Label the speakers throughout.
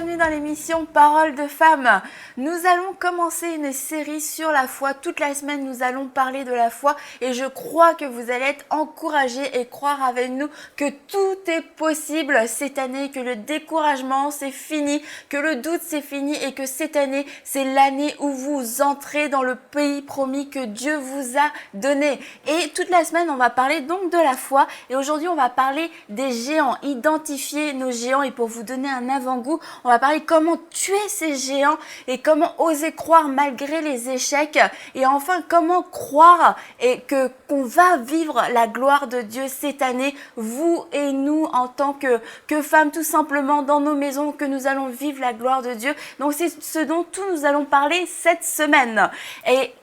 Speaker 1: bienvenue dans l'émission Paroles de femmes. Nous allons commencer une série sur la foi. Toute la semaine, nous allons parler de la foi et je crois que vous allez être encouragés et croire avec nous que tout est possible cette année, que le découragement c'est fini, que le doute c'est fini et que cette année, c'est l'année où vous entrez dans le pays promis que Dieu vous a donné. Et toute la semaine, on va parler donc de la foi et aujourd'hui, on va parler des géants, identifier nos géants et pour vous donner un avant-goût, on va parler comment tuer ces géants et comment oser croire malgré les échecs et enfin comment croire et qu'on va vivre la gloire de Dieu cette année, vous et nous en tant que femmes tout simplement dans nos maisons, que nous allons vivre la gloire de Dieu. Donc c'est ce dont tout nous allons parler cette semaine. Et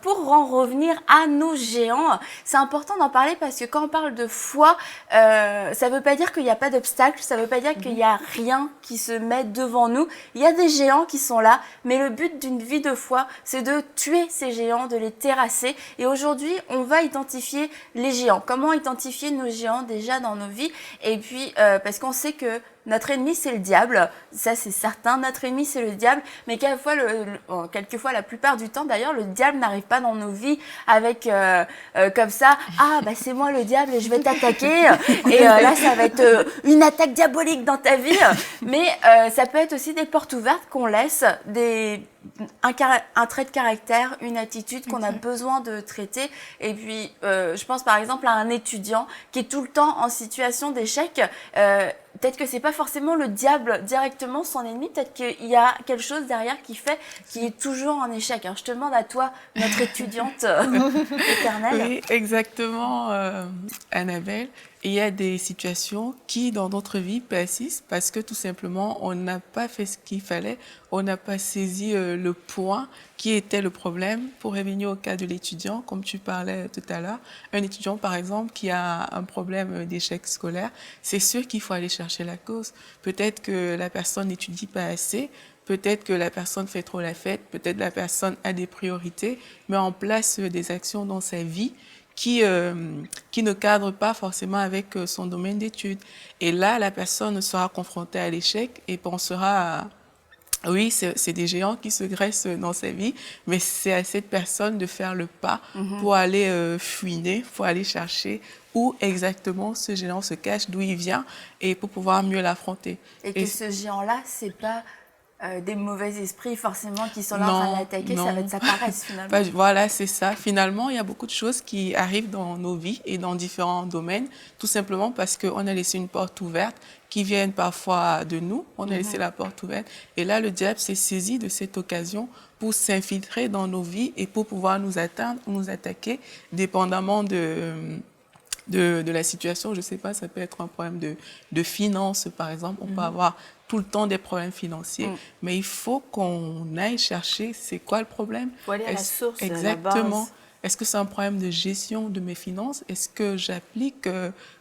Speaker 1: pour en revenir à nos géants, c'est important d'en parler parce que quand on parle de foi, ça veut pas dire qu'il n'y a pas d'obstacle, ça veut pas dire qu'il n'y a rien qui se met devant nous. Il y a des géants qui sont là, mais le but d'une vie de foi, c'est de tuer ces géants, de les terrasser. Et aujourd'hui, on va identifier les géants. Comment identifier nos géants déjà dans nos vies? Et puis, parce qu'on sait que notre ennemi, c'est le diable. Ça, c'est certain. Notre ennemi, c'est le diable. Mais quelquefois, la plupart du temps, d'ailleurs, le diable n'arrive pas dans nos vies avec comme ça. Ah, bah c'est moi le diable et je vais t'attaquer. Et là, ça va être une attaque diabolique dans ta vie. Mais ça peut être aussi des portes ouvertes qu'on laisse, un trait de caractère, une attitude qu'on a besoin de traiter. Et puis, je pense par exemple à un étudiant qui est tout le temps en situation d'échec. Peut-être que c'est pas forcément le diable directement son ennemi, peut-être qu'il y a quelque chose derrière qui est toujours en échec. Alors, je te demande à toi, notre étudiante éternelle.
Speaker 2: Oui, exactement, Annabelle. Il y a des situations qui, dans notre vie, persistent parce que tout simplement, on n'a pas fait ce qu'il fallait, on n'a pas saisi le point qui était le problème. Pour revenir au cas de l'étudiant, comme tu parlais tout à l'heure, un étudiant, par exemple, qui a un problème d'échec scolaire, c'est sûr qu'il faut aller chercher la cause. Peut-être que la personne n'étudie pas assez, peut-être que la personne fait trop la fête, peut-être la personne a des priorités, met en place des actions dans sa vie qui ne cadrent pas forcément avec son domaine d'études. Et là, la personne sera confrontée à l'échec et pensera oui, c'est des géants qui se graissent dans sa vie, mais c'est à cette personne de faire le pas pour aller fouiner, pour aller chercher où exactement ce géant se cache, d'où il vient, et pour pouvoir mieux l'affronter.
Speaker 1: Et que ce géant-là, c'est pas des mauvais esprits forcément qui sont là en train de l'attaquer, ça va être sa paresse finalement.
Speaker 2: Voilà, c'est ça. Finalement, il y a beaucoup de choses qui arrivent dans nos vies et dans différents domaines, tout simplement parce qu'on a laissé une porte ouverte qui viennent parfois de nous, on a laissé la porte ouverte. Et là, le diable s'est saisi de cette occasion pour s'infiltrer dans nos vies et pour pouvoir nous atteindre, nous attaquer, dépendamment de la situation. Je ne sais pas, ça peut être un problème de finances, par exemple. On peut avoir tout le temps des problèmes financiers, mais il faut qu'on aille chercher c'est quoi le problème.
Speaker 1: Il faut aller à la source,
Speaker 2: exactement.
Speaker 1: à la base.
Speaker 2: Est-ce que c'est un problème de gestion de mes finances? Est-ce que j'applique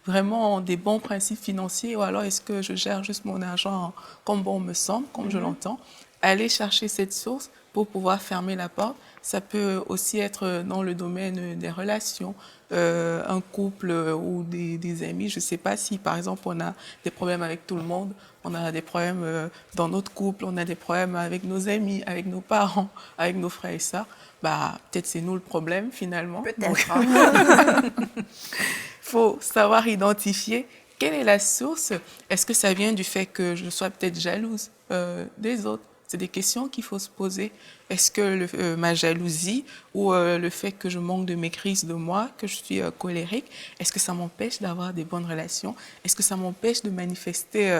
Speaker 2: vraiment des bons principes financiers ou alors est-ce que je gère juste mon argent comme bon me semble, comme je l'entends? Aller chercher cette source pour pouvoir fermer la porte. Ça peut aussi être dans le domaine des relations, un couple ou des amis. Je ne sais pas si, par exemple, on a des problèmes avec tout le monde, on a des problèmes dans notre couple, on a des problèmes avec nos amis, avec nos parents, avec nos frères et sœurs. Bah, peut-être c'est nous le problème, finalement.
Speaker 1: Peut-être.
Speaker 2: Il faut savoir identifier quelle est la source. Est-ce que ça vient du fait que je sois peut-être jalouse des autres? C'est des questions qu'il faut se poser. Est-ce que ma jalousie ou le fait que je manque de maîtrise de moi, que je suis colérique, est-ce que ça m'empêche d'avoir des bonnes relations? Est-ce que ça m'empêche de manifester,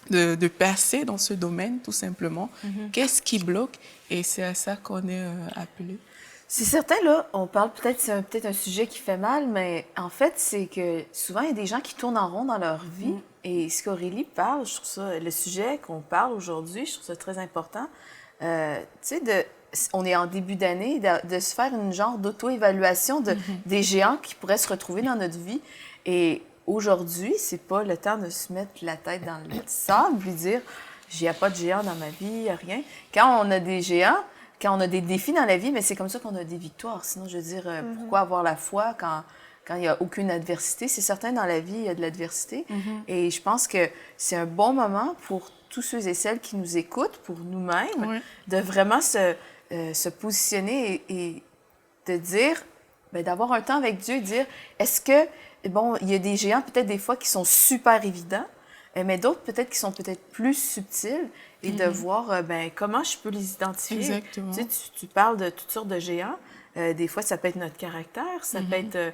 Speaker 2: de percer dans ce domaine, tout simplement? Qu'est-ce qui bloque? Et c'est à ça qu'on est appelé.
Speaker 3: C'est certain, là, on parle c'est peut-être un sujet qui fait mal, mais en fait, c'est que souvent, il y a des gens qui tournent en rond dans leur vie. Et ce qu'Aurélie parle, je trouve ça, le sujet qu'on parle aujourd'hui, je trouve ça très important. Tu sais, on est en début d'année, de se faire une genre d'auto-évaluation des géants qui pourraient se retrouver dans notre vie. Et aujourd'hui, c'est pas le temps de se mettre la tête dans le sable, puis dire, il n'y a pas de géants dans ma vie, il n'y a rien. Quand on a des géants, quand on a des défis dans la vie, mais c'est comme ça qu'on a des victoires. Sinon, je veux dire, pourquoi avoir la foi quand quand il n'y a aucune adversité. C'est certain, dans la vie, il y a de l'adversité. Et je pense que c'est un bon moment pour tous ceux et celles qui nous écoutent, pour nous-mêmes, de vraiment se positionner et de dire, bien, d'avoir un temps avec Dieu et dire, est-ce que, bon, il y a des géants peut-être des fois qui sont super évidents, mais d'autres peut-être qui sont peut-être plus subtils, et de voir, ben, comment je peux les identifier.
Speaker 2: Exactement.
Speaker 3: Tu sais, tu parles de toutes sortes de géants. Des fois, ça peut être notre caractère, ça peut être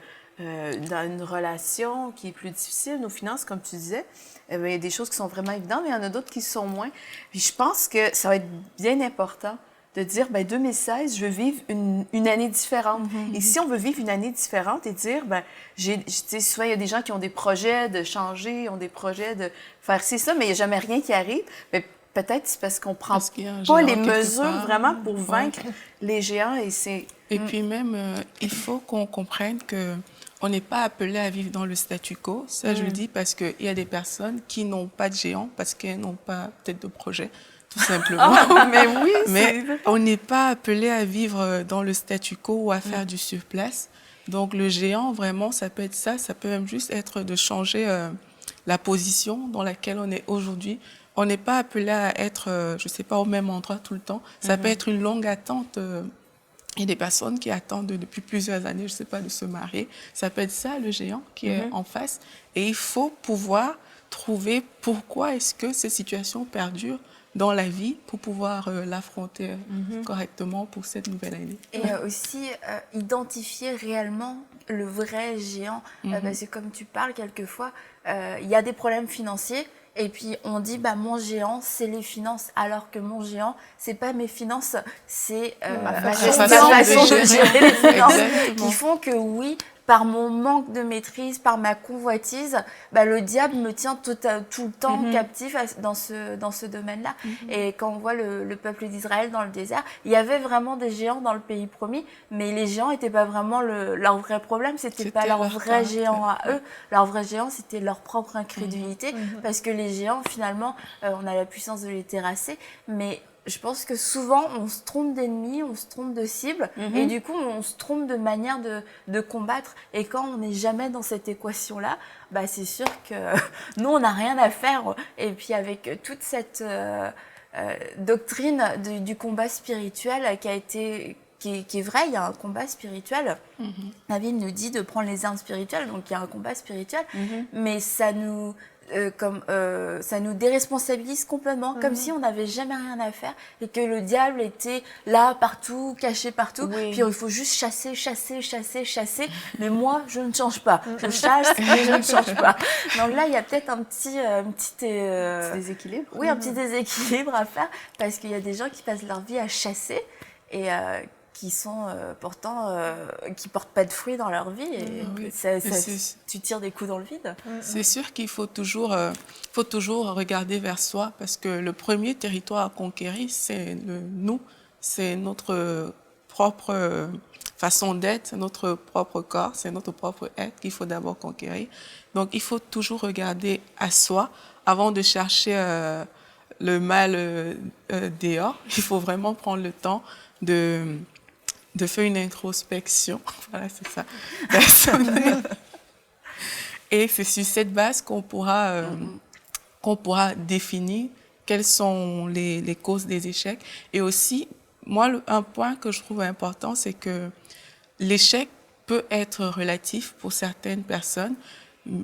Speaker 3: dans une relation qui est plus difficile, nos finances, comme tu disais. Il y a des choses qui sont vraiment évidentes, mais il y en a d'autres qui sont moins. Puis je pense que ça va être bien important de dire, ben 2016, je veux vivre une année différente. Et si on veut vivre une année différente et dire, ben, souvent, il y a des gens qui ont des projets de changer, ont des projets de faire ci, ça, mais il n'y a jamais rien qui arrive. Mais peut-être c'est parce qu'on prend pas les mesures vraiment pour vaincre les géants.
Speaker 2: Et puis même, il faut qu'on comprenne que on n'est pas appelé à vivre dans le statu quo. Ça, je le dis parce qu'il y a des personnes qui n'ont pas de géants parce qu'elles n'ont pas peut-être de projet, tout simplement.
Speaker 3: Mais oui,
Speaker 2: mais on n'est pas appelé à vivre dans le statu quo ou à faire du surplace. Donc le géant, vraiment, ça peut être ça. Ça peut même juste être de changer la position dans laquelle on est aujourd'hui. On n'est pas appelé à être, je ne sais pas, au même endroit tout le temps. Ça peut être une longue attente. Il y a des personnes qui attendent depuis plusieurs années, je ne sais pas, de se marier. Ça peut être ça, le géant, qui est en face. Et il faut pouvoir trouver pourquoi est-ce que ces situations perdurent dans la vie pour pouvoir l'affronter correctement pour cette nouvelle année.
Speaker 1: Et aussi identifier réellement le vrai géant. Parce que comme tu parles, quelquefois, il y a des problèmes financiers. Et puis on dit, bah, mon géant, c'est les finances, alors que mon géant, c'est pas mes finances, c'est ma façon de gérer les finances. Qui font que oui, par mon manque de maîtrise, par ma convoitise, bah, le diable me tient tout le temps captif dans ce domaine-là. Et quand on voit le peuple d'Israël dans le désert, il y avait vraiment des géants dans le pays promis, mais les géants n'étaient pas vraiment leur vrai problème, c'était pas leur vrai géant à eux. Leur vrai géant, c'était leur propre incrédulité, parce que les géants, finalement, on a la puissance de les terrasser, mais je pense que souvent, on se trompe d'ennemis, on se trompe de cible, et du coup, on se trompe de manière de combattre. Et quand on n'est jamais dans cette équation-là, bah, c'est sûr que nous, on n'a rien à faire. Et puis, avec toute cette doctrine du combat spirituel qui est vrai, il y a un combat spirituel. La Bible nous dit de prendre les armes spirituelles, donc il y a un combat spirituel, mais ça nous déresponsabilise complètement, comme si on n'avait jamais rien à faire et que le diable était là, partout, caché partout. Puis il faut juste chasser. Mais moi, je ne change pas. Je chasse, mais je ne change pas. Donc là, il y a peut-être un petit
Speaker 3: déséquilibre.
Speaker 1: Oui, un petit déséquilibre à faire, parce qu'il y a des gens qui passent leur vie à chasser et qui sont pourtant qui portent pas de fruits dans leur vie, et tu tires des coups dans le vide.
Speaker 2: C'est sûr qu'il faut toujours regarder vers soi, parce que le premier territoire à conquérir, c'est nous, c'est notre propre façon d'être, c'est notre propre corps, c'est notre propre être qu'il faut d'abord conquérir. Donc il faut toujours regarder à soi avant de chercher le mal dehors. Il faut vraiment prendre le temps de faire une introspection, voilà, c'est ça, personnelle. Et c'est sur cette base qu'on pourra définir quelles sont les causes des échecs. Et aussi, moi, un point que je trouve important, c'est que l'échec peut être relatif pour certaines personnes,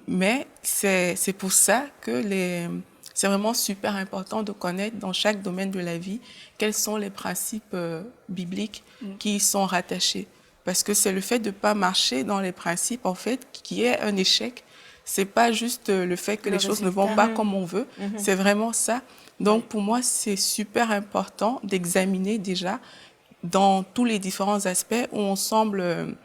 Speaker 2: mais c'est pour ça que c'est vraiment super important de connaître dans chaque domaine de la vie quels sont les principes bibliques qui y sont rattachés. Parce que c'est le fait de ne pas marcher dans les principes, en fait, qui est un échec. C'est pas juste le fait que les choses ne vont pas comme on veut, c'est vraiment ça. Donc pour moi, c'est super important d'examiner déjà dans tous les différents aspects où on semble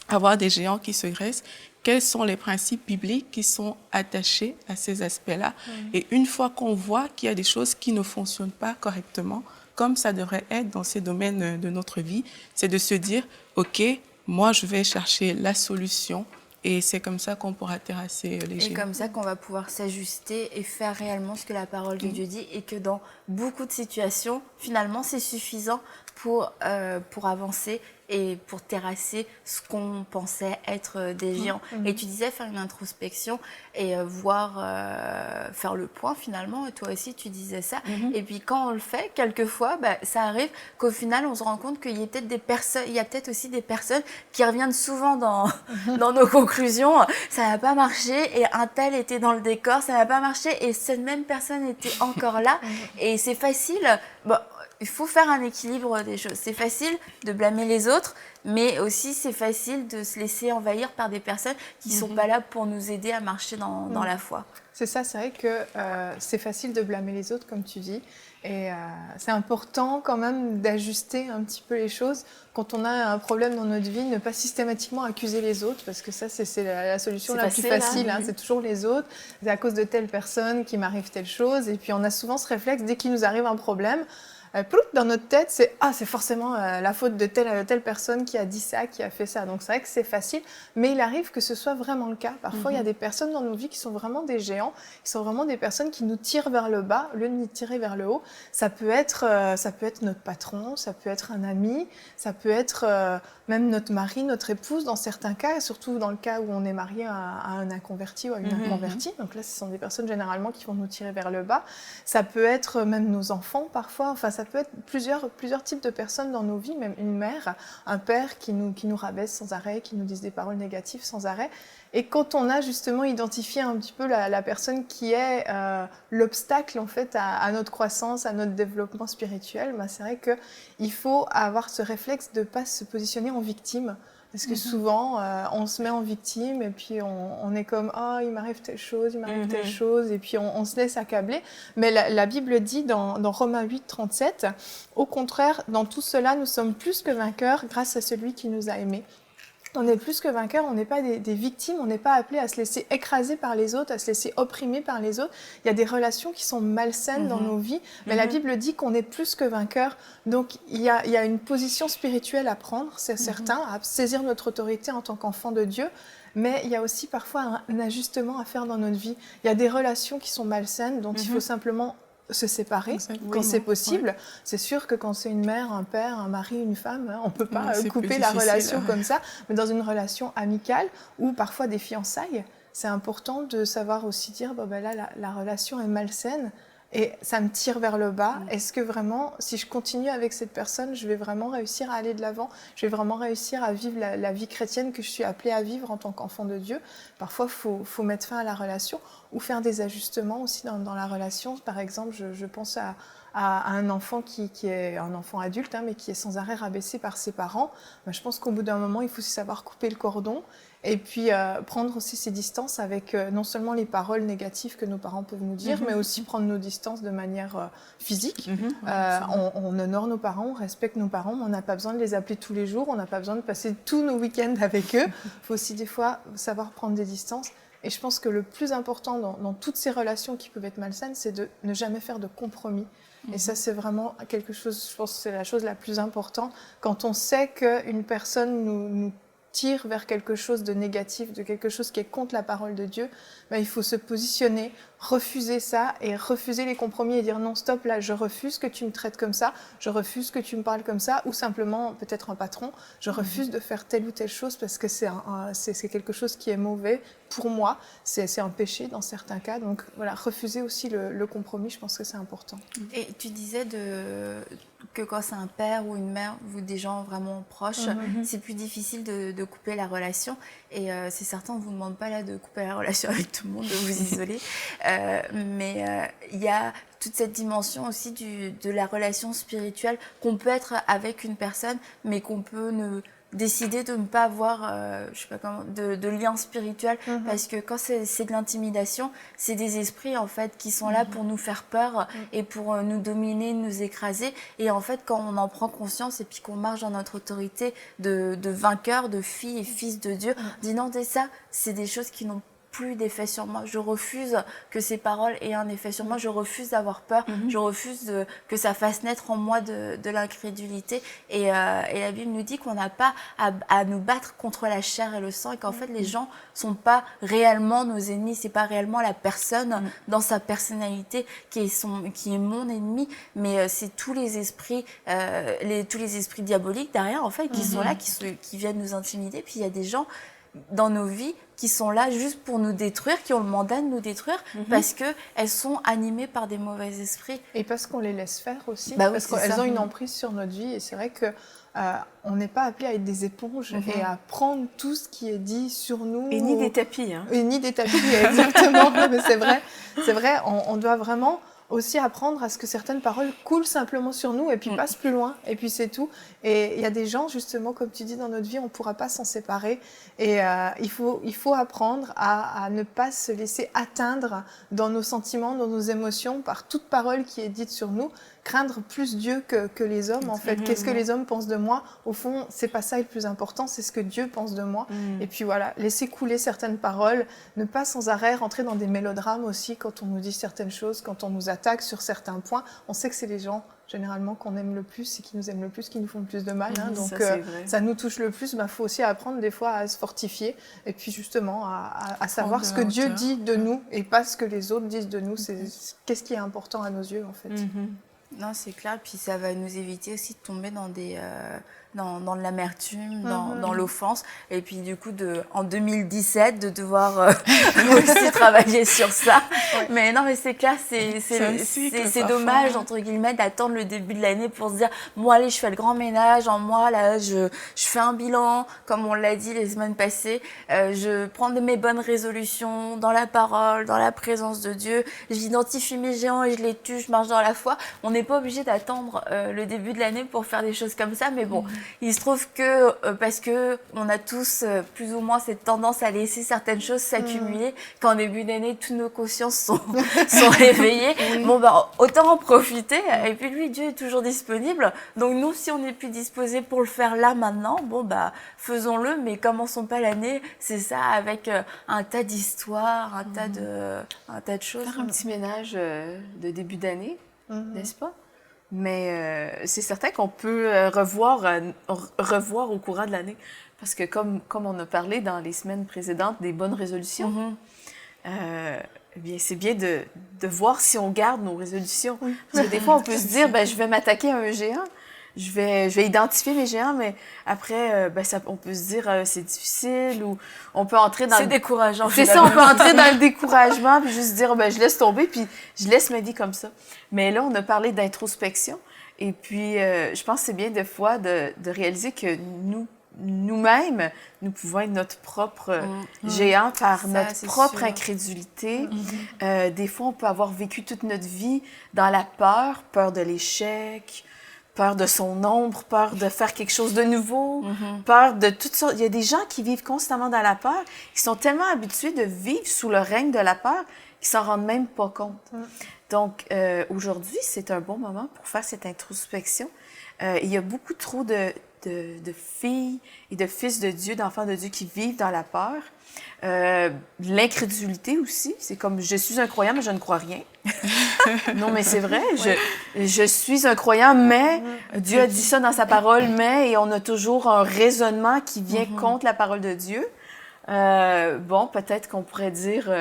Speaker 2: avoir des géants qui se graissent, quels sont les principes bibliques qui sont attachés à ces aspects-là. Et une fois qu'on voit qu'il y a des choses qui ne fonctionnent pas correctement, comme ça devrait être dans ces domaines de notre vie, c'est de se dire, OK, moi, je vais chercher la solution. Et c'est comme ça qu'on pourra terrasser les géants.
Speaker 1: Et comme ça qu'on va pouvoir s'ajuster et faire réellement ce que la parole de Dieu dit, et que dans beaucoup de situations, finalement, c'est suffisant pour avancer et pour terrasser ce qu'on pensait être des géants. Et tu disais faire une introspection et faire le point finalement, et toi aussi tu disais ça. Et puis quand on le fait, quelquefois, ça arrive qu'au final on se rend compte qu'il y a peut-être peut-être aussi des personnes qui reviennent souvent dans nos conclusions. Ça n'a pas marché et un tel était dans le décor, ça n'a pas marché et cette même personne était encore là. Et c'est facile. Il faut faire un équilibre des choses. C'est facile de blâmer les autres, mais aussi c'est facile de se laisser envahir par des personnes qui ne sont pas là pour nous aider à marcher dans la foi.
Speaker 4: C'est ça, c'est vrai que c'est facile de blâmer les autres, comme tu dis. Et c'est important quand même d'ajuster un petit peu les choses. Quand on a un problème dans notre vie, ne pas systématiquement accuser les autres, parce que ça, c'est la solution la plus facile. Hein, c'est toujours les autres. C'est à cause de telle personne qui m'arrive telle chose. Et puis on a souvent ce réflexe, dès qu'il nous arrive un problème, dans notre tête, c'est forcément la faute de telle personne qui a dit ça, qui a fait ça. Donc c'est vrai que c'est facile, mais il arrive que ce soit vraiment le cas. Parfois, il y a des personnes dans nos vies qui sont vraiment des géants, qui sont vraiment des personnes qui nous tirent vers le bas au lieu de nous tirer vers le haut. Ça peut être notre patron, ça peut être un ami, ça peut être même notre mari, notre épouse dans certains cas, surtout dans le cas où on est marié à un inconverti ou à une inconvertie. Donc là, ce sont des personnes généralement qui vont nous tirer vers le bas. Ça peut être même nos enfants parfois. Enfin, ça peut être plusieurs types de personnes dans nos vies, même une mère, un père qui nous rabaisse sans arrêt, qui nous disent des paroles négatives sans arrêt. Et quand on a justement identifié un petit peu la personne qui est l'obstacle en fait à notre croissance, à notre développement spirituel, c'est vrai qu'il faut avoir ce réflexe de ne pas se positionner en victime. Parce que souvent, on se met en victime et puis on est comme « Oh, il m'arrive telle chose, il m'arrive telle chose » et puis on se laisse accabler. Mais la Bible dit dans Romains 8, 37, « Au contraire, dans tout cela, nous sommes plus que vainqueurs grâce à celui qui nous a aimés. » On est plus que vainqueurs, on n'est pas des victimes, on n'est pas appelé à se laisser écraser par les autres, à se laisser opprimer par les autres. Il y a des relations qui sont malsaines dans nos vies, mais la Bible dit qu'on est plus que vainqueurs. Donc il y a une position spirituelle à prendre, c'est certain, à saisir notre autorité en tant qu'enfant de Dieu. Mais il y a aussi parfois un ajustement à faire dans notre vie. Il y a des relations qui sont malsaines, dont il faut simplement se séparer quand c'est possible. Ouais. C'est sûr que quand c'est une mère, un père, un mari, une femme, on ne peut pas couper la relation comme ça. Mais dans une relation amicale ou parfois des fiançailles, c'est important de savoir aussi dire là, la relation est malsaine et ça me tire vers le bas. Est-ce que vraiment, si je continue avec cette personne, je vais vraiment réussir à aller de l'avant? Je vais vraiment réussir à vivre la vie chrétienne que je suis appelée à vivre en tant qu'enfant de Dieu? Parfois, il faut mettre fin à la relation ou faire des ajustements aussi dans la relation. Par exemple, je pense à un enfant qui est un enfant adulte, mais qui est sans arrêt rabaissé par ses parents. Je pense qu'au bout d'un moment, il faut aussi savoir couper le cordon et puis prendre aussi ses distances avec non seulement les paroles négatives que nos parents peuvent nous dire, mais aussi prendre nos distances de manière physique. On honore nos parents, on respecte nos parents, mais on n'a pas besoin de les appeler tous les jours, on n'a pas besoin de passer tous nos week-ends avec eux. Il faut aussi des fois savoir prendre des distances. Et je pense que le plus important dans toutes ces relations qui peuvent être malsaines, c'est de ne jamais faire de compromis. Et ça, c'est vraiment quelque chose, je pense que c'est la chose la plus importante. Quand on sait qu'une personne nous tire vers quelque chose de négatif, de quelque chose qui est contre la parole de Dieu, il faut se positionner, refuser ça et refuser les compromis et dire non, stop, là, je refuse que tu me traites comme ça, je refuse que tu me parles comme ça, ou simplement, peut-être un patron, je refuse de faire telle ou telle chose parce que c'est quelque chose qui est mauvais pour moi, c'est un péché dans certains cas. Donc voilà, refuser aussi le compromis, je pense que c'est important.
Speaker 1: Et tu disais que quand c'est un père ou une mère ou des gens vraiment proches, c'est plus difficile de couper la relation. Et c'est certain, on ne vous demande pas là de couper la relation avec tout le monde, de vous isoler. Mais il y a toute cette dimension aussi de la relation spirituelle qu'on peut être avec une personne, mais qu'on peut décider de ne pas avoir je sais pas comment, de lien spirituel, parce que quand c'est de l'intimidation, c'est des esprits en fait qui sont là pour nous faire peur et pour nous dominer, nous écraser. Et en fait, quand on en prend conscience et puis qu'on marche dans notre autorité de vainqueur, de fille et fils de Dieu, on dit non, ça, c'est des choses qui n'ont plus d'effet sur moi. Je refuse que ces paroles aient un effet sur moi. Je refuse d'avoir peur. Je refuse que ça fasse naître en moi de l'incrédulité. Et la Bible nous dit qu'on n'a pas à nous battre contre la chair et le sang et qu'en fait, les gens sont pas réellement nos ennemis. C'est pas réellement la personne dans sa personnalité qui est mon ennemi, mais c'est tous les esprits diaboliques derrière, en fait, qui sont là, qui viennent nous intimider. Puis il y a des gens dans nos vies qui sont là juste pour nous détruire, qui ont le mandat de nous détruire, parce qu'elles sont animées par des mauvais esprits.
Speaker 4: Et parce qu'on les laisse faire aussi,
Speaker 1: Bah oui,
Speaker 4: parce
Speaker 1: c'est
Speaker 4: qu'elles
Speaker 1: ça.
Speaker 4: ont une emprise sur notre vie. Et c'est vrai que on n'est pas appelé à être des éponges et à prendre tout ce qui est dit sur nous.
Speaker 3: Et ni des tapis. Hein.
Speaker 4: Et ni des tapis, exactement. Non, mais c'est vrai, on doit vraiment aussi apprendre à ce que certaines paroles coulent simplement sur nous et puis passent plus loin, et puis c'est tout. Et il y a des gens, justement, comme tu dis, dans notre vie, on ne pourra pas s'en séparer. Et il faut apprendre à ne pas se laisser atteindre dans nos sentiments, dans nos émotions, par toute parole qui est dite sur nous. Craindre plus Dieu que les hommes, en fait. Qu'est-ce que les hommes pensent de moi? Au fond, c'est pas ça le plus important, c'est ce que Dieu pense de moi. Et puis voilà, laisser couler certaines paroles, ne pas sans arrêt rentrer dans des mélodrames aussi quand on nous dit certaines choses, quand on nous attaque sur certains points. On sait que c'est les gens, généralement, qu'on aime le plus et qui nous aiment le plus, qui nous font le plus de mal. Hein. Donc ça nous touche le plus. Il faut aussi apprendre des fois à se fortifier et puis justement à savoir ce que Dieu dit de nous et pas ce que les autres disent de nous. C'est qu'est-ce qui est important à nos yeux, en fait.
Speaker 1: Non, c'est clair. Puis ça va nous éviter aussi de tomber dans dans l'amertume, dans l'offense. Et puis du coup, en 2017, de devoir aussi travailler sur ça. Ouais. Mais non, mais c'est clair, c'est dommage, entre guillemets, d'attendre le début de l'année pour se dire, moi, allez, je fais le grand ménage, en moi, là, je fais un bilan, comme on l'a dit les semaines passées, je prends mes bonnes résolutions dans la parole, dans la présence de Dieu, j'identifie mes géants et je les tue, je marche dans la foi. On n'est pas obligé d'attendre le début de l'année pour faire des choses comme ça, mais bon, il se trouve que parce que on a tous plus ou moins cette tendance à laisser certaines choses s'accumuler, qu'en début d'année, toutes nos consciences sont réveillées. Bon, bah, autant en profiter. Et puis lui, Dieu est toujours disponible. Donc nous, si on n'est plus disposé pour le faire là, maintenant, bon, bah, faisons-le, mais commençons pas l'année, c'est ça, avec un tas d'histoires, un tas de choses.
Speaker 3: Faire un petit ménage de début d'année, n'est-ce pas? Mais c'est certain qu'on peut revoir au courant de l'année. Parce que comme on a parlé dans les semaines précédentes des bonnes résolutions, eh bien, c'est bien de voir si on garde nos résolutions. Parce que des fois, on peut se dire, ben, je vais m'attaquer à un géant. Je vais identifier mes géants, mais après, on peut se dire c'est difficile ou on peut entrer dans...
Speaker 1: C'est décourageant.
Speaker 3: C'est ça, on peut entrer dans le découragement puis juste dire ben, je laisse tomber puis je laisse ma vie comme ça. Mais là, on a parlé d'introspection et puis je pense que c'est bien des fois de réaliser que nous-mêmes, nous pouvons être notre propre géant par notre propre incrédulité. Des fois, on peut avoir vécu toute notre vie dans la peur de l'échec, peur de son ombre, peur de faire quelque chose de nouveau, peur de toutes sortes. Il y a des gens qui vivent constamment dans la peur, qui sont tellement habitués de vivre sous le règne de la peur qu'ils s'en rendent même pas compte. Donc, aujourd'hui, c'est un bon moment pour faire cette introspection. Il y a beaucoup trop de filles et de fils de Dieu, d'enfants de Dieu qui vivent dans la peur. L'incrédulité aussi, c'est comme je suis un croyant mais je ne crois rien. Non mais c'est vrai, je suis un croyant mais Dieu a dit ça dans sa parole mais et on a toujours un raisonnement qui vient contre la parole de Dieu. Bon, peut-être qu'on pourrait dire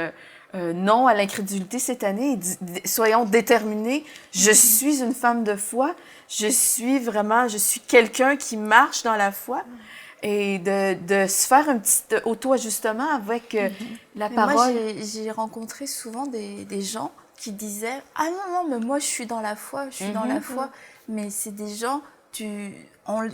Speaker 3: non à l'incrédulité cette année. Soyons déterminés. Je suis une femme de foi. Je suis quelqu'un qui marche dans la foi. Et de se faire un petit auto-ajustement avec la parole.
Speaker 1: Moi, j'ai rencontré souvent des gens qui disaient « Ah non, mais moi, je suis dans la foi, je suis dans la foi. » Mais c'est des gens,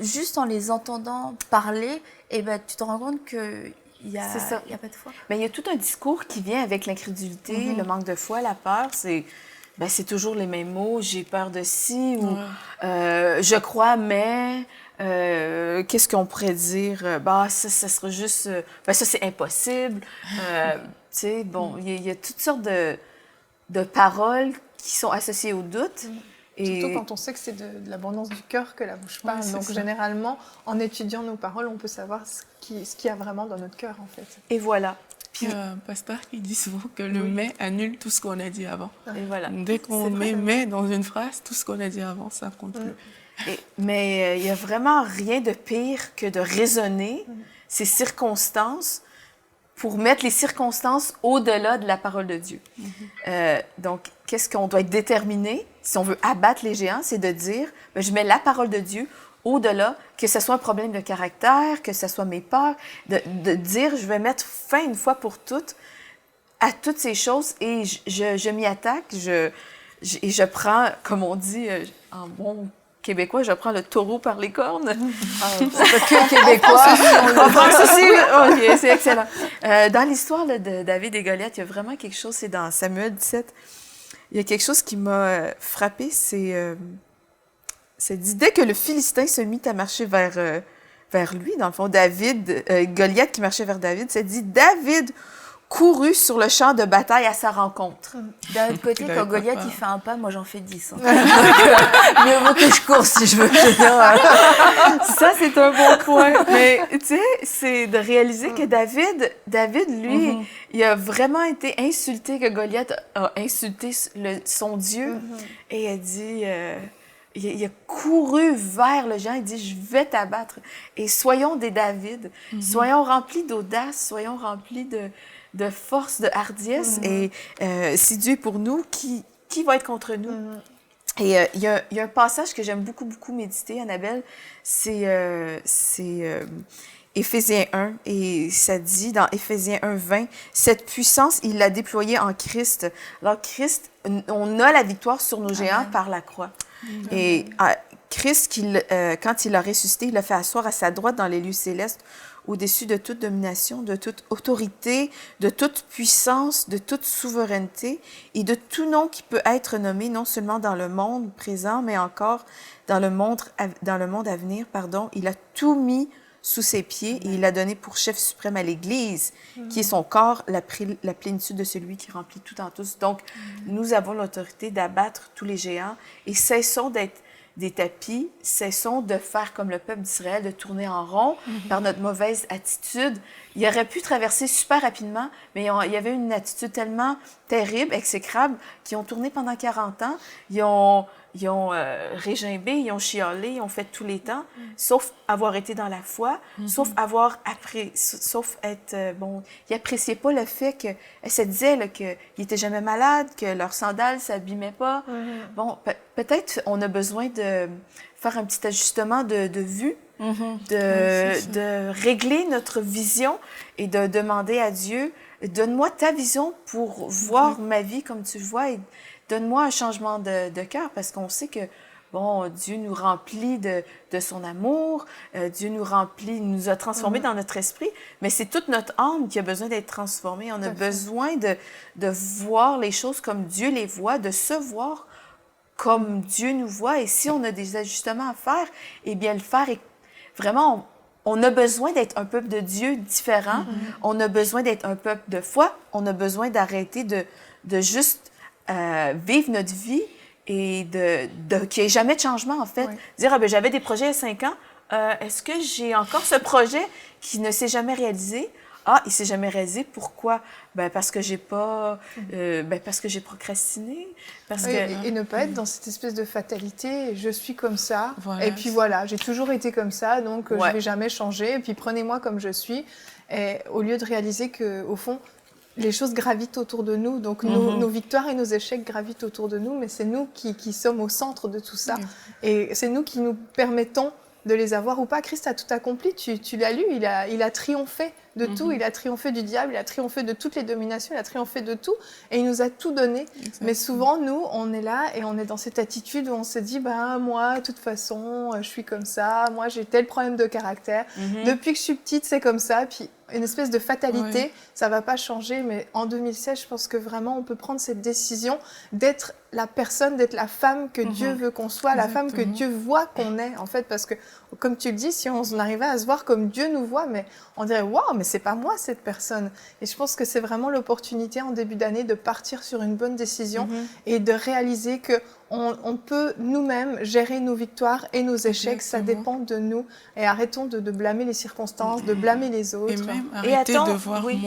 Speaker 1: juste en les entendant parler, et ben, tu te rends compte qu'il n'y a pas de foi.
Speaker 3: Mais il y a tout un discours qui vient avec l'incrédulité, le manque de foi, la peur. C'est toujours les mêmes mots. J'ai peur de ci ou je crois, mais... qu'est-ce qu'on pourrait dire? Ça serait juste... ça, c'est impossible. Tu sais, bon, il y a toutes sortes de paroles qui sont associées au doute. Et...
Speaker 4: Surtout quand on sait que c'est de l'abondance du cœur que la bouche parle. Donc, généralement, en étudiant nos paroles, on peut savoir ce qu'il y a vraiment dans notre cœur, en fait.
Speaker 3: Et voilà.
Speaker 2: Puis il y a un pasteur qui dit souvent que le mais annule tout ce qu'on a dit avant.
Speaker 3: Et voilà.
Speaker 2: Dès qu'on met mais dans une phrase, tout ce qu'on a dit avant, ça compte plus.
Speaker 3: Mais il n'y a vraiment rien de pire que de raisonner ces circonstances pour mettre les circonstances au-delà de la parole de Dieu. Donc, qu'est-ce qu'on doit être déterminé si on veut abattre les géants? C'est de dire, ben, je mets la parole de Dieu au-delà, que ce soit un problème de caractère, que ce soit mes peurs, de dire, je vais mettre fin une fois pour toutes à toutes ces choses et je m'y attaque, et je prends, comme on dit en bon québécois, je prends le taureau par les cornes.
Speaker 4: C'est que québécois.
Speaker 3: En France aussi, OK, c'est excellent. Dans l'histoire là, de David et Goliath, il y a vraiment quelque chose, c'est dans Samuel 17, il y a quelque chose qui m'a frappée, c'est dit, dès que le Philistin se mit à marcher vers lui, dans le fond, Goliath qui marchait vers David, c'est dit, David courut sur le champ de bataille à sa rencontre.
Speaker 1: D'un autre côté, quand Goliath il fait un pas, moi j'en fais 10. Hein. Mieux vaut que je cours si je veux.
Speaker 3: Ça, c'est un bon point. Mais tu sais, c'est de réaliser que David, lui, il a vraiment été insulté, que Goliath a insulté son Dieu. Et il a dit... Il a couru vers le géant, il dit, je vais t'abattre. Et soyons des David, soyons remplis d'audace, soyons remplis de force, de hardiesse. Et si Dieu est pour nous, qui va être contre nous? Et il y a un passage que j'aime beaucoup, beaucoup méditer, Annabelle, c'est Éphésiens 1, et ça dit dans Éphésiens 1, 20, « Cette puissance, il l'a déployée en Christ. » Alors, Christ, on a la victoire sur nos géants par la croix. Et Christ, quand il a ressuscité, il l'a fait asseoir à sa droite dans les lieux célestes, au-dessus de toute domination, de toute autorité, de toute puissance, de toute souveraineté et de tout nom qui peut être nommé, non seulement dans le monde présent, mais encore dans le monde à venir. Il a tout mis sous ses pieds et il a donné pour chef suprême à l'Église, qui est son corps, la plénitude de celui qui remplit tout en tous. Donc, nous avons l'autorité d'abattre tous les géants et cessons d'être des tapis, cessons de faire comme le peuple d'Israël, de tourner en rond par notre mauvaise attitude. Il aurait pu traverser super rapidement, mais il y avait une attitude tellement terrible, exécrable, qu'ils ont tourné pendant 40 ans. Ils ont régimbé, ils ont chialé, ils ont fait tous les temps, sauf avoir été dans la foi, sauf être... ils n'appréciaient pas le fait que... Elle se disait qu'ils n'étaient jamais malades, que leurs sandales ne s'abîmaient pas. Bon, peut-être on a besoin de faire un petit ajustement de vue, de régler notre vision et de demander à Dieu, donne-moi ta vision pour voir ma vie comme tu le vois et donne-moi un changement de cœur, parce qu'on sait que, Dieu nous remplit de son amour, Dieu nous a transformés dans notre esprit, mais c'est toute notre âme qui a besoin d'être transformée. On a besoin de voir les choses comme Dieu les voit, de se voir comme Dieu nous voit. Et si on a des ajustements à faire, eh bien, le faire est vraiment... On a besoin d'être un peuple de Dieu différent. On a besoin d'être un peuple de foi. On a besoin d'arrêter de juste... vivre notre vie et qu'il n'y ait jamais de changement, en fait. Dire, j'avais des projets il y a 5 ans, est-ce que j'ai encore ce projet qui ne s'est jamais réalisé? Ah, il s'est jamais réalisé, pourquoi? Parce que j'ai pas... parce que j'ai procrastiné.
Speaker 4: Et ne pas être dans cette espèce de fatalité, je suis comme ça, et puis voilà, j'ai toujours été comme ça, donc je ne vais jamais changer, et puis prenez-moi comme je suis, et au lieu de réaliser qu'au fond, les choses gravitent autour de nous, donc nos victoires et nos échecs gravitent autour de nous, mais c'est nous qui sommes au centre de tout ça. Et c'est nous qui nous permettons de les avoir ou pas. Christ a tout accompli, tu l'as lu, il a triomphé de tout, il a triomphé du diable, il a triomphé de toutes les dominations, il a triomphé de tout, et il nous a tout donné. Exactement. Mais souvent, nous, on est là et on est dans cette attitude où on se dit, moi, de toute façon, je suis comme ça, moi, j'ai tel problème de caractère, depuis que je suis petite, c'est comme ça, puis une espèce de fatalité, ça va pas changer, mais en 2016, je pense que vraiment, on peut prendre cette décision d'être la personne, d'être la femme que Dieu veut qu'on soit, la femme que Dieu voit qu'on est, en fait, parce que, comme tu le dis, si on arrivait à se voir comme Dieu nous voit, mais on dirait, waouh, mais c'est pas moi, cette personne. Et je pense que c'est vraiment l'opportunité, en début d'année, de partir sur une bonne décision et de réaliser que on peut nous-mêmes gérer nos victoires et nos échecs. Ça
Speaker 2: Exactement.
Speaker 4: dépend de nous. Et arrêtons de blâmer les circonstances, de blâmer les autres.
Speaker 2: Et même
Speaker 3: Et
Speaker 2: arrêter
Speaker 3: attends,
Speaker 2: de voir
Speaker 3: oui.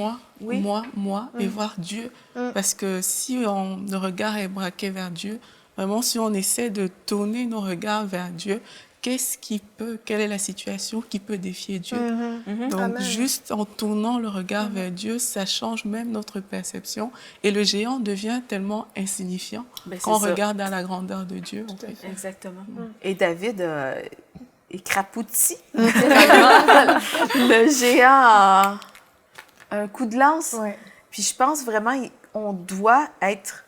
Speaker 2: moi, et voir Dieu. Parce que si le regard est braqué vers Dieu, vraiment, si on essaie de tourner nos regards vers Dieu, quelle est la situation qui peut défier Dieu? Donc,
Speaker 4: Amen.
Speaker 2: juste en tournant le regard vers Dieu, ça change même notre perception. Et le géant devient tellement insignifiant
Speaker 3: Ben,
Speaker 2: quand on
Speaker 3: c'est ça.
Speaker 2: regarde à la grandeur de Dieu. en fait.
Speaker 3: Exactement. Et David est crapouti. Le géant a un coup de lance.
Speaker 4: Ouais.
Speaker 3: Puis je pense vraiment on doit être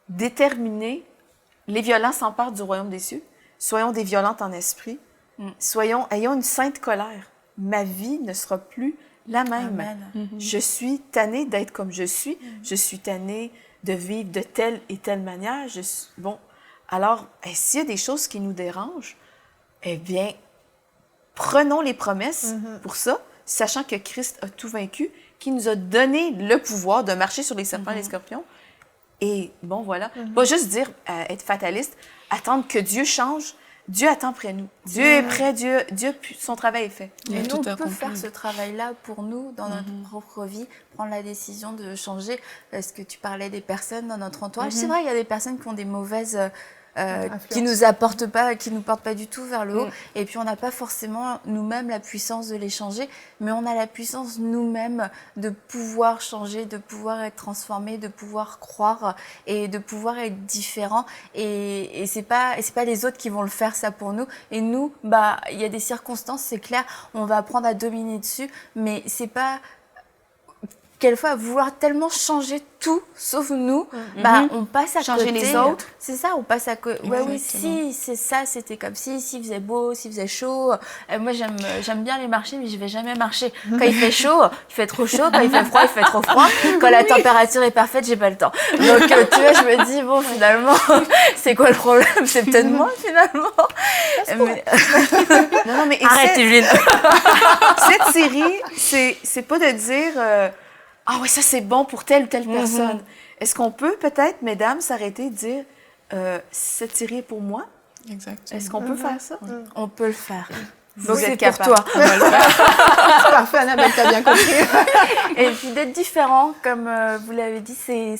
Speaker 3: déterminé. Les violents s'emparent du royaume des cieux. Soyons des violentes en esprit. Ayons une sainte colère. Ma vie ne sera plus la même.
Speaker 1: Amen.
Speaker 3: Je suis tannée d'être comme je suis. Je suis tannée de vivre de telle et telle manière. Bon, alors, s'il y a des choses qui nous dérangent, eh bien, prenons les promesses pour ça, sachant que Christ a tout vaincu, qui nous a donné le pouvoir de marcher sur les serpents et les scorpions. Et bon, voilà. Pas juste dire, être fataliste, attendre que Dieu change. Dieu attend près nous. Dieu est prêt, Dieu, son travail est fait.
Speaker 2: Il y a
Speaker 1: Et nous,
Speaker 2: tout
Speaker 1: on
Speaker 2: à
Speaker 1: peut faire
Speaker 2: conclure.
Speaker 1: ce travail-là pour nous, dans notre propre vie, prendre la décision de changer. Parce que tu parlais des personnes dans notre entourage. C'est vrai, il y a des personnes qui ont des mauvaises... qui nous apportent pas, qui nous portent pas du tout vers le haut. Et puis on n'a pas forcément nous-mêmes la puissance de les changer, mais on a la puissance nous-mêmes de pouvoir changer, de pouvoir être transformé, de pouvoir croire et de pouvoir être différent. Et c'est pas les autres qui vont le faire ça pour nous. Et nous, il y a des circonstances, c'est clair, on va apprendre à dominer dessus, mais c'est pas quelquefois, vouloir tellement changer tout, sauf nous, on passe à
Speaker 3: Changer
Speaker 1: côté.
Speaker 3: les autres.
Speaker 1: C'est ça, on passe à côté. Ouais, oui,
Speaker 2: Exactement.
Speaker 1: si, c'est ça, c'était comme si, s'il faisait beau, s'il faisait chaud. Moi, j'aime bien les marcher, mais je vais jamais marcher. Quand il fait chaud, il fait trop chaud. Quand il fait froid, il fait trop froid. Quand la température est parfaite, j'ai pas le temps. Donc, tu vois, je me dis, bon, finalement, c'est quoi le problème? C'est peut-être moi, finalement. Mais...
Speaker 3: Non, mais
Speaker 1: Arrête, Evelyne.
Speaker 3: cette série, c'est pas de dire ah oui, ça c'est bon pour telle ou telle personne. Est-ce qu'on peut peut-être, mesdames, s'arrêter et dire cette série est pour moi?
Speaker 2: Exactement.
Speaker 3: Est-ce qu'on peut faire ça?
Speaker 1: On peut le faire.
Speaker 3: Vous
Speaker 1: Donc, c'est
Speaker 3: êtes
Speaker 1: pour
Speaker 3: capable.
Speaker 1: toi.
Speaker 4: C'est parfait, Annabelle, t'as bien compris.
Speaker 1: Et puis d'être différent, comme vous l'avez dit, c'est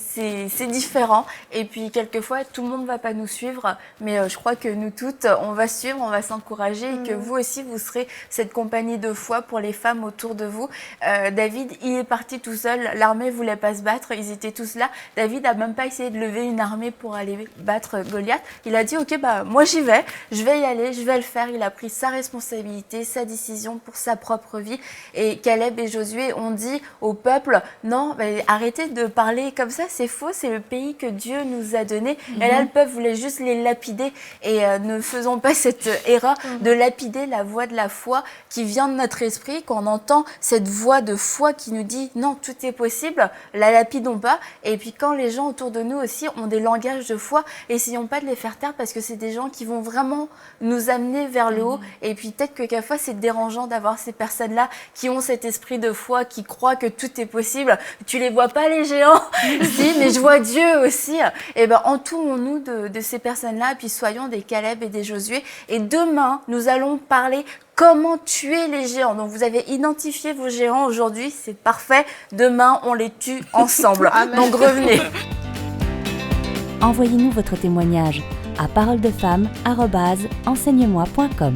Speaker 1: différent. Et puis quelquefois, tout le monde ne va pas nous suivre, mais je crois que nous toutes, on va suivre, on va s'encourager et que vous aussi, vous serez cette compagnie de foi pour les femmes autour de vous. David, il est parti tout seul, l'armée ne voulait pas se battre, ils étaient tous là. David n'a même pas essayé de lever une armée pour aller battre Goliath. Il a dit, ok, moi j'y vais, je vais y aller, je vais le faire. Il a pris sa responsabilité, sa décision pour sa propre vie. Et Caleb et Josué ont dit au peuple, non, arrêtez de parler comme ça, c'est faux, c'est le pays que Dieu nous a donné. Et là, le peuple voulait juste les lapider. Et ne faisons pas cette erreur de lapider la voix de la foi qui vient de notre esprit. Quand on entend cette voix de foi qui nous dit, non, tout est possible, la lapidons pas. Et puis quand les gens autour de nous aussi ont des langages de foi, essayons pas de les faire taire parce que c'est des gens qui vont vraiment nous amener vers le haut. Et puis peut-être que quelquefois, c'est dérangeant d'avoir ces personnes-là qui ont cet esprit de foi, qui croient que tout est possible. Tu les vois pas, les géants? Si, mais je vois Dieu aussi. Et entourons-nous de ces personnes-là, puis soyons des Caleb et des Josué. Et demain, nous allons parler comment tuer les géants. Donc, vous avez identifié vos géants aujourd'hui, c'est parfait. Demain, on les tue ensemble. Donc, revenez.
Speaker 5: Envoyez-nous votre témoignage à paroledefemme@enseigne-moi.com.